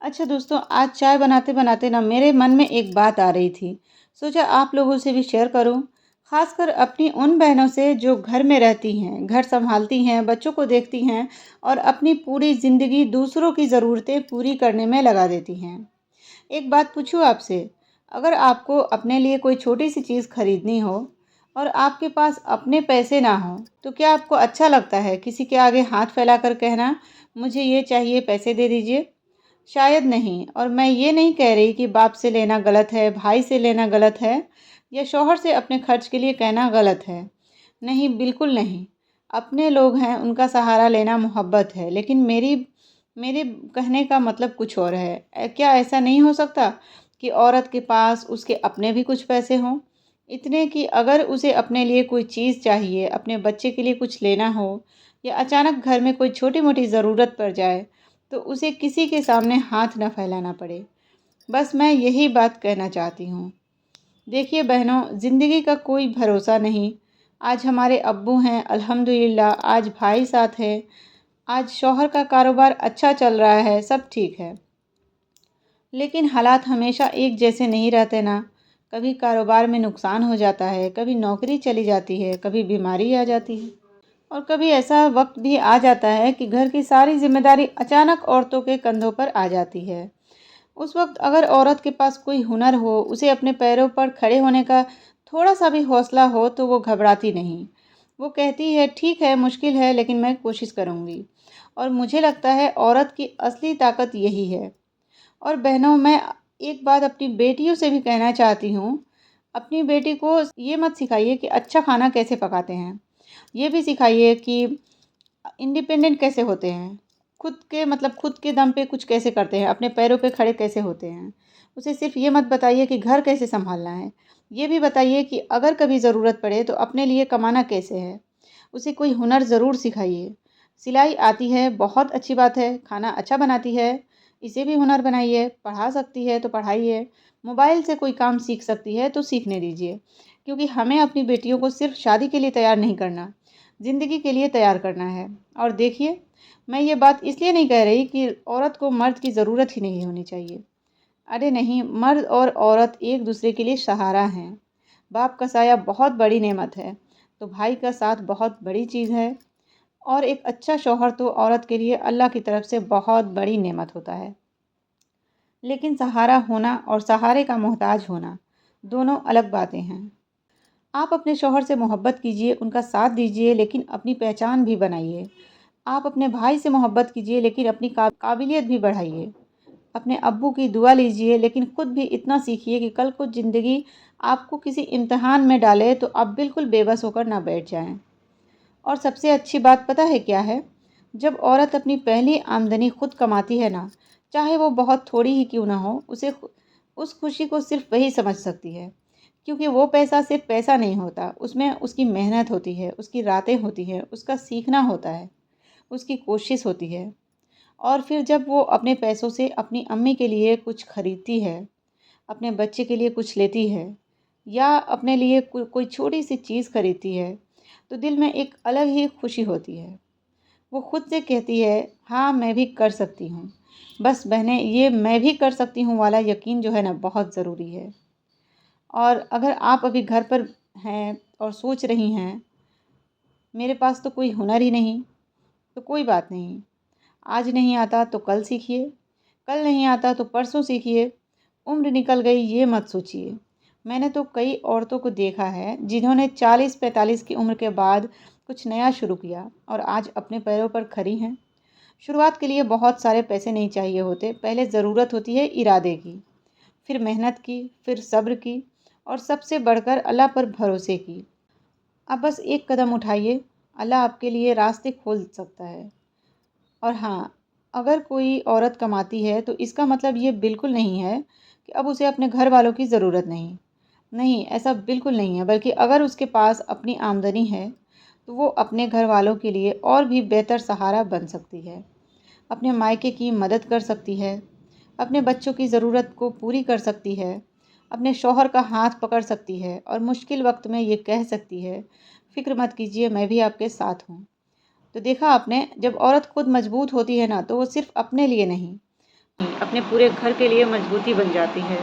अच्छा दोस्तों, आज चाय बनाते-बनाते ना मेरे मन में एक बात आ रही थी। सोचा आप लोगों से भी शेयर करूँ। ख़ासकर अपनी उन बहनों से जो घर में रहती हैं, घर सँभालती हैं, बच्चों को देखती हैं और अपनी पूरी ज़िंदगी दूसरों की ज़रूरतें पूरी करने में लगा देती हैं। एक बात पूछूँ आपसे, अगर आपको अपने लिए कोई छोटी-सी चीज़ खरीदनी हो और आपके पास अपने पैसे ना हों, तो क्या आपको अच्छा लगता है किसी के आगे हाथ फैलाकर कहना, मुझे ये चाहिए, पैसे दे दीजिए? शायद नहीं। और मैं ये नहीं कह रही कि बाप से लेना गलत है, भाई से लेना गलत है या शौहर से अपने खर्च के लिए कहना गलत है। नहीं, बिल्कुल नहीं। अपने लोग हैं, उनका सहारा लेना मोहब्बत है, लेकिन मेरी मेरे कहने का मतलब कुछ और है। क्या ऐसा नहीं हो सकता कि औरत के पास उसके अपने भी कुछ पैसे हों? इतने कि अगर उसे अपने लिए कोई चीज़ चाहिए, अपने बच्चे के लिए कुछ लेना हो या अचानक घर में कोई छोटी-मोटी ज़रूरत पड़ जाए, तो उसे किसी के सामने हाथ न फैलाना पड़े। बस मैं यही बात कहना चाहती हूँ। देखिए बहनों, ज़िंदगी का कोई भरोसा नहीं। आज हमारे अब्बू हैं अल्हम्दुलिल्लाह, आज भाई साथ है, आज शौहर का कारोबार अच्छा चल रहा है, सब ठीक है। लेकिन हालात हमेशा एक जैसे नहीं रहते ना। कभी कारोबार में नुकसान हो जाता है, कभी नौकरी चली जाती है, कभी बीमारी आ जाती है और कभी ऐसा वक़्त भी आ जाता है कि घर की सारी ज़िम्मेदारी अचानक औरतों के कंधों पर आ जाती है। उस वक़्त अगर औरत के पास कोई हुनर हो, उसे अपने पैरों पर खड़े होने का थोड़ा-सा भी हौसला हो, तो वो घबराती नहीं। वो कहती है, ठीक है, मुश्किल है, लेकिन मैं कोशिश करूँगी। और मुझे लगता है औरत की असली ताकत यही है। और बहनों, मैं एक बात अपनी बेटियों से भी कहना चाहती हूँ, अपनी बेटी को ये मत सिखाइए कि अच्छा खाना कैसे पकाते हैं। ये भी सिखाइए कि इंडिपेंडेंट कैसे होते हैं। खुद के दम पे कुछ कैसे करते हैं, अपने पैरों पे खड़े कैसे होते हैं। उसे सिर्फ़ ये मत बताइए कि घर कैसे सँभालना है। ये भी बताइए कि अगर कभी ज़रूरत पड़े तो अपने लिए कमाना कैसे है। उसे कोई हुनर ज़रूर सिखाइए। सिलाई आती है, बहुत अच्छी बात है, खाना अच्छा बनाती है, इसे भी हुनर बनाइए, पढ़ा सकती है तो पढ़ाइए, मोबाइल से कोई काम सीख सकती है तो सीखने दीजिए। क्योंकि हमें अपनी बेटियों को सिर्फ़ शादी के लिए तैयार नहीं करना, ज़िंदगी के लिए तैयार करना है। और देखिए, मैं ये बात इसलिए नहीं कह रही कि औरत को मर्द की ज़रूरत ही नहीं होनी चाहिए। अरे नहीं, मर्द और औरत एक-दूसरे के लिए सहारा हैं। बाप का साया बहुत बड़ी नेमत है, तो भाई का साथ बहुत बड़ी चीज़ है और एक अच्छा शौहर तो औरत के लिए अल्लाह की तरफ से बहुत बड़ी नेमत होता है। लेकिन सहारा होना और सहारे का मोहताज होना, दोनों अलग बातें हैं। आप अपने शौहर से मोहब्बत कीजिए, उनका साथ दीजिए, लेकिन अपनी पहचान भी बनाइए। आप अपने भाई से मोहब्बत कीजिए, लेकिन अपनी काबिलियत भी बढ़ाइए। अपने अब्बू की दुआ लीजिए, लेकिन खुद भी इतना सीखिए कि कल को ज़िंदगी आपको किसी इम्तिहान में डाले तो आप बिल्कुल बेबस होकर ना बैठ जाएं। और सबसे अच्छी बात पता है क्या है? जब औरत अपनी पहली आमदनी खुद कमाती है ना, चाहे वो बहुत थोड़ी ही क्यों ना हो, उस खुशी को सिर्फ़ वही समझ सकती है। क्योंकि वो पैसा सिर्फ़ पैसा नहीं होता, उसमें उसकी मेहनत होती है, उसकी रातें होती हैं, उसका सीखना होता है, उसकी कोशिश होती है। और फिर जब वो अपने पैसों से अपनी अम्मी के लिए कुछ खरीदती है, अपने बच्चे के लिए कुछ लेती है या अपने लिए कोई छोटी-सी चीज़ खरीदती है, तो दिल में एक अलग ही खुशी होती है। वो खुद से कहती है, हाँ, मैं भी कर सकती हूँ। बस बहनें, ये मैं भी कर सकती हूँ वाला यकीन जो है ना, बहुत ज़रूरी है। और अगर आप अभी घर पर हैं और सोच रही हैं, मेरे पास तो कोई हुनर ही नहीं, तो कोई बात नहीं। आज नहीं आता तो कल सीखिए, कल नहीं आता तो परसों सीखिए। उम्र निकल गई ये मत सोचिए। मैंने तो कई औरतों को देखा है जिन्होंने 40-45 की उम्र के बाद कुछ नया शुरू किया और आज अपने पैरों पर खड़ी हैं। शुरुआत के लिए बहुत सारे पैसे नहीं चाहिए होते, पहले ज़रूरत होती है इरादे की, फिर मेहनत की, फिर सब्र की और सबसे बढ़कर अल्लाह पर भरोसे की। अब बस एक कदम उठाइए, अल्लाह आपके लिए रास्ते खोल सकता है। और हाँ, अगर कोई औरत कमाती है तो इसका मतलब ये बिल्कुल नहीं है कि अब उसे अपने घर वालों की ज़रूरत नहीं। नहीं, ऐसा बिल्कुल नहीं है, बल्कि अगर उसके पास अपनी आमदनी है, तो वो अपने घर वालों के लिए और भी बेहतर सहारा बन सकती है। अपने मायके की मदद कर सकती है, अपने बच्चों की ज़रूरत को पूरी कर सकती है, अपने शौहर का हाथ पकड़ सकती है और मुश्किल वक़्त में ये कह सकती है, फ़िक्र मत कीजिए, मैं भी आपके साथ हूँ। तो देखा आपने, जब औरत खुद मजबूत होती है ना, तो वो सिर्फ़ अपने लिए नहीं, अपने पूरे घर के लिए मजबूती बन जाती है।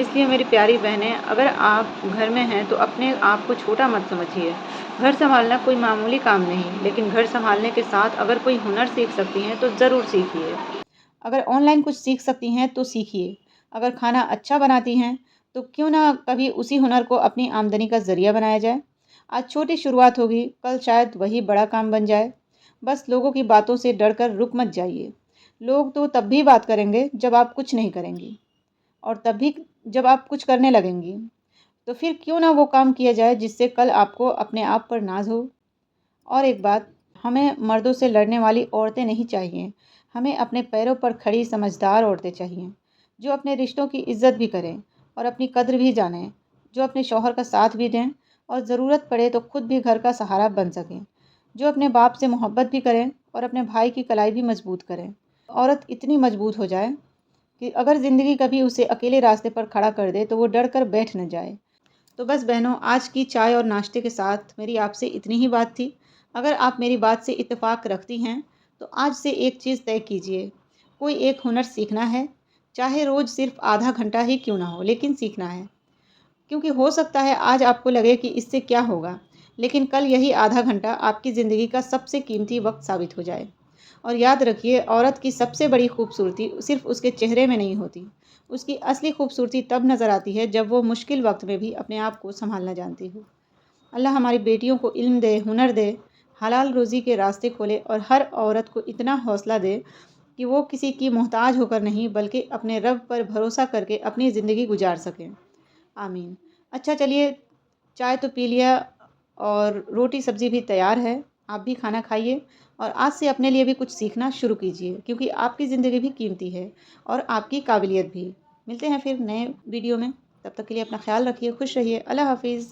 इसलिए मेरी प्यारी बहनें, अगर आप घर में हैं तो अपने आप को छोटा मत समझिए। घर सँभालना कोई मामूली काम नहीं, लेकिन घर सँभालने के साथ अगर कोई हुनर सीख सकती हैं तो ज़रूर सीखिए। अगर ऑनलाइन कुछ सीख सकती हैं तो सीखिए। अगर खाना अच्छा बनाती हैं तो क्यों ना कभी उसी हुनर को अपनी आमदनी का ज़रिया बनाया जाए। आज छोटी शुरुआत होगी, कल शायद वही बड़ा काम बन जाए। बस लोगों की बातों से डरकर रुक मत जाइए। लोग तो तब भी बात करेंगे जब आप कुछ नहीं करेंगी, और तब भी जब आप कुछ करने लगेंगी। तो फिर क्यों ना वो काम किया जाए जिससे कल आपको अपने आप पर नाज़ हो। और एक बात, हमें मर्दों से लड़ने वाली औरतें नहीं चाहिए। हमें अपने पैरों पर खड़ी समझदार औरतें चाहिए, जो अपने रिश्तों की इज़्ज़त भी करें और अपनी कद्र भी जानें, जो अपने शौहर का साथ भी दें और ज़रूरत पड़े तो खुद भी घर का सहारा बन सकें, जो अपने बाप से मोहब्बत भी करें और अपने भाई की कलाई भी मजबूत करें। औरत इतनी मजबूत हो जाए कि अगर ज़िंदगी कभी उसे अकेले रास्ते पर खड़ा कर दे तो वो डर कर बैठ न जाए। तो बस बहनों, आज की चाय और नाश्ते के साथ मेरी आपसे इतनी ही बात थी। अगर आप मेरी बात से इत्तेफ़ाक रखती हैं, तो आज से एक चीज़ तय कीजिए। कोई एक हुनर सीखना है, चाहे रोज़ सिर्फ़ आधा घंटा ही क्यों ना हो, लेकिन सीखना है। क्योंकि हो सकता है आज आपको लगे कि इससे क्या होगा, लेकिन कल यही आधा घंटा आपकी ज़िंदगी का सबसे कीमती वक़्त साबित हो जाए। और याद रखिए, औरत की सबसे बड़ी खूबसूरती सिर्फ़ उसके चेहरे में नहीं होती। उसकी असली खूबसूरती तब नज़र आती है जब वो मुश्किल वक़्त में भी अपने आप को सँभालना जानती हो। अल्लाह हमारी बेटियों को इल्म दे, हुनर दे, हलाल रोज़ी के रास्ते खोले और हर औरत को इतना हौसला दे कि वो किसी की मोहताज होकर नहीं, बल्कि अपने रब पर भरोसा करके अपनी ज़िंदगी गुजार सकें। आमीन। अच्छा चलिए, चाय तो पी लिया और रोटी सब्ज़ी भी तैयार है। आप भी खाना खाइए और आज से अपने लिए भी कुछ सीखना शुरू कीजिए, क्योंकि आपकी ज़िंदगी भी कीमती है और आपकी काबिलियत भी। मिलते हैं फिर नए वीडियो में। तब तक के लिए अपना ख़्याल रखिए, खुश रहिए। अल्लाह हाफ़िज़।